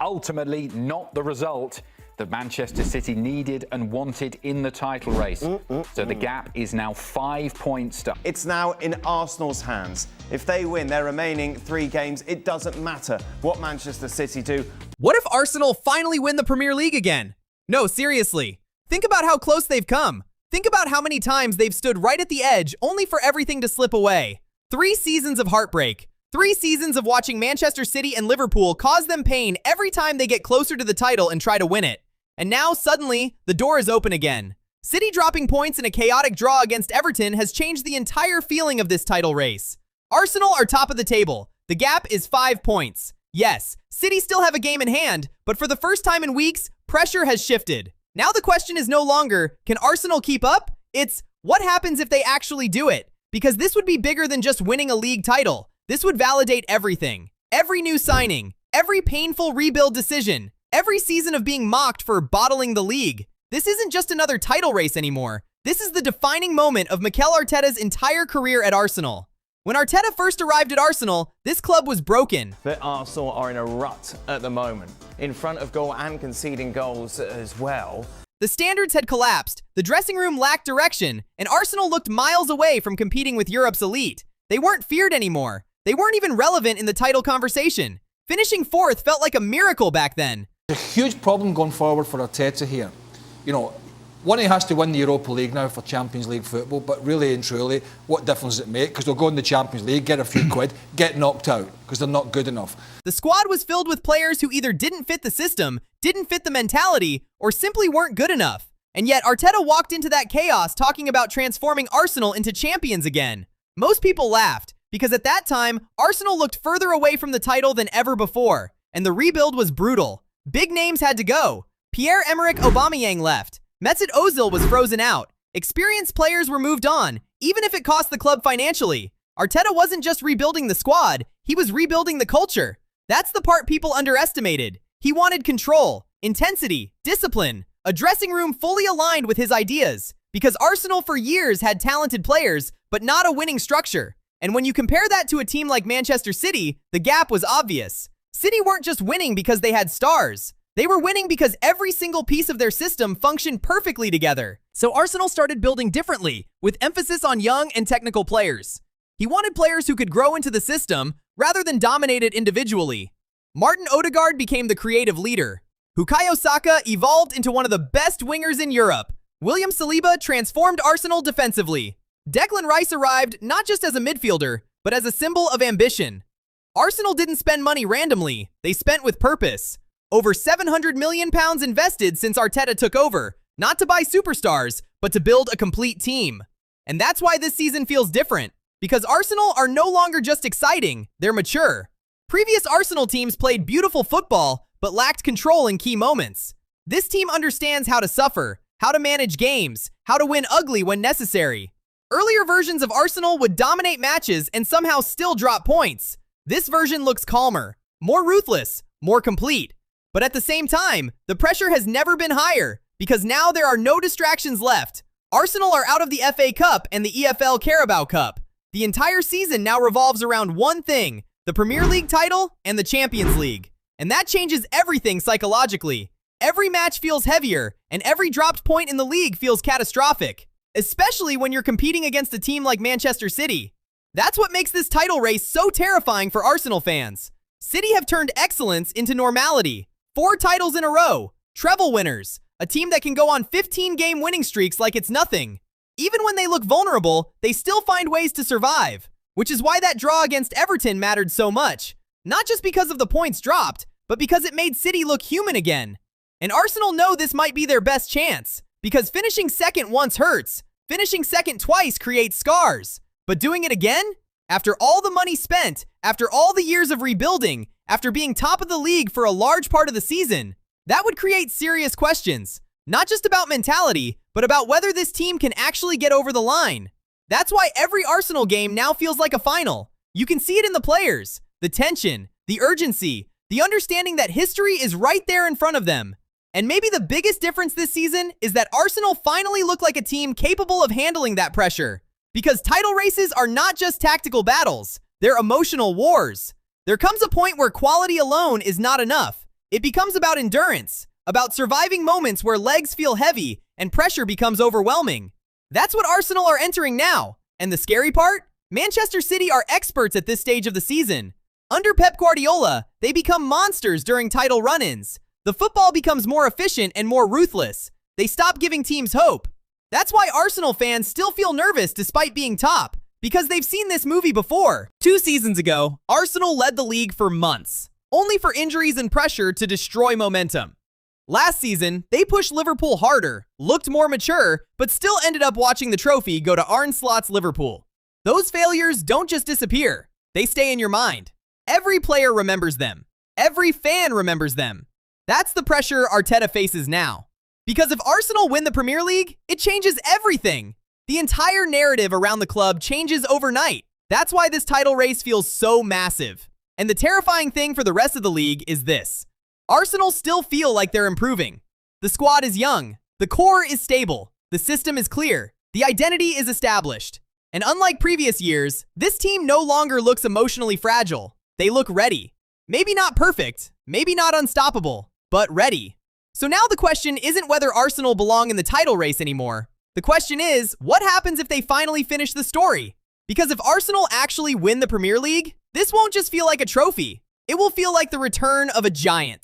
ultimately not the result that Manchester City needed and wanted in the title race. So the gap is now 5 points. It's now in Arsenal's hands. If they win their remaining 3 games, it doesn't matter what Manchester City do. What if Arsenal finally win the Premier League again? No, seriously. Think about how close they've come. Think about how many times they've stood right at the edge only for everything to slip away. 3 seasons of heartbreak. 3 seasons of watching Manchester City and Liverpool cause them pain every time they get closer to the title and try to win it. And now, suddenly, the door is open again. City dropping points in a chaotic draw against Everton has changed the entire feeling of this title race. Arsenal are top of the table. The gap is 5 points. Yes, City still have a game in hand, but for the first time in weeks, pressure has shifted. Now the question is no longer, can Arsenal keep up? It's, what happens if they actually do it? Because this would be bigger than just winning a league title. This would validate everything. Every new signing, every painful rebuild decision, every season of being mocked for bottling the league. This isn't just another title race anymore. This is the defining moment of Mikel Arteta's entire career at Arsenal. When Arteta first arrived at Arsenal, this club was broken. But Arsenal are in a rut at the moment, in front of goal and conceding goals as well. The standards had collapsed, the dressing room lacked direction, and Arsenal looked miles away from competing with Europe's elite. They weren't feared anymore. They weren't even relevant in the title conversation. Finishing 4th felt like a miracle back then. There's a huge problem going forward for Arteta here. You know, one, he has to win the Europa League now for Champions League football, but really and truly, what difference does it make? Because they'll go in the Champions League, get a few quid, get knocked out, because they're not good enough. The squad was filled with players who either didn't fit the system, didn't fit the mentality, or simply weren't good enough. And yet Arteta walked into that chaos talking about transforming Arsenal into champions again. Most people laughed, because at that time, Arsenal looked further away from the title than ever before, and the rebuild was brutal. Big names had to go. Pierre-Emerick Aubameyang left. Mesut Ozil was frozen out. Experienced players were moved on, even if it cost the club financially. Arteta wasn't just rebuilding the squad, he was rebuilding the culture. That's the part people underestimated. He wanted control, intensity, discipline, a dressing room fully aligned with his ideas. Because Arsenal for years had talented players, but not a winning structure. And when you compare that to a team like Manchester City, the gap was obvious. City weren't just winning because they had stars. They were winning because every single piece of their system functioned perfectly together. So Arsenal started building differently, with emphasis on young and technical players. He wanted players who could grow into the system rather than dominate it individually. Martin Ødegaard became the creative leader. Bukayo Saka evolved into one of the best wingers in Europe. William Saliba transformed Arsenal defensively. Declan Rice arrived not just as a midfielder, but as a symbol of ambition. Arsenal didn't spend money randomly, they spent with purpose. Over £700 million invested since Arteta took over, not to buy superstars, but to build a complete team. And that's why this season feels different, because Arsenal are no longer just exciting, they're mature. Previous Arsenal teams played beautiful football, but lacked control in key moments. This team understands how to suffer, how to manage games, how to win ugly when necessary. Earlier versions of Arsenal would dominate matches and somehow still drop points. This version looks calmer, more ruthless, more complete. But at the same time, the pressure has never been higher, because now there are no distractions left. Arsenal are out of the FA Cup and the EFL Carabao Cup. The entire season now revolves around one thing, the Premier League title and the Champions League. And that changes everything psychologically. Every match feels heavier, and every dropped point in the league feels catastrophic. Especially when you're competing against a team like Manchester City. That's what makes this title race so terrifying for Arsenal fans. City have turned excellence into normality. 4 titles in a row, treble winners, a team that can go on 15-game winning streaks like it's nothing. Even when they look vulnerable, they still find ways to survive, which is why that draw against Everton mattered so much. Not just because of the points dropped, but because it made City look human again. And Arsenal know this might be their best chance, because finishing second once hurts. Finishing second twice creates scars. But doing it again? After all the money spent, after all the years of rebuilding, after being top of the league for a large part of the season, that would create serious questions. Not just about mentality, but about whether this team can actually get over the line. That's why every Arsenal game now feels like a final. You can see it in the players, the tension, the urgency, the understanding that history is right there in front of them. And maybe the biggest difference this season is that Arsenal finally look like a team capable of handling that pressure. Because title races are not just tactical battles, they're emotional wars. There comes a point where quality alone is not enough. It becomes about endurance, about surviving moments where legs feel heavy and pressure becomes overwhelming. That's what Arsenal are entering now. And the scary part? Manchester City are experts at this stage of the season. Under Pep Guardiola, they become monsters during title run-ins. The football becomes more efficient and more ruthless. They stop giving teams hope. That's why Arsenal fans still feel nervous despite being top, because they've seen this movie before. 2 seasons ago, Arsenal led the league for months, only for injuries and pressure to destroy momentum. Last season, they pushed Liverpool harder, looked more mature, but still ended up watching the trophy go to Arne Slot's Liverpool. Those failures don't just disappear, they stay in your mind. Every player remembers them. Every fan remembers them. That's the pressure Arteta faces now. Because if Arsenal win the Premier League, it changes everything. The entire narrative around the club changes overnight. That's why this title race feels so massive. And the terrifying thing for the rest of the league is this. Arsenal still feel like they're improving. The squad is young. The core is stable. The system is clear. The identity is established. And unlike previous years, this team no longer looks emotionally fragile. They look ready. Maybe not perfect, maybe not unstoppable, but ready. So now the question isn't whether Arsenal belong in the title race anymore. The question is, what happens if they finally finish the story? Because if Arsenal actually win the Premier League, this won't just feel like a trophy. It will feel like the return of a giant.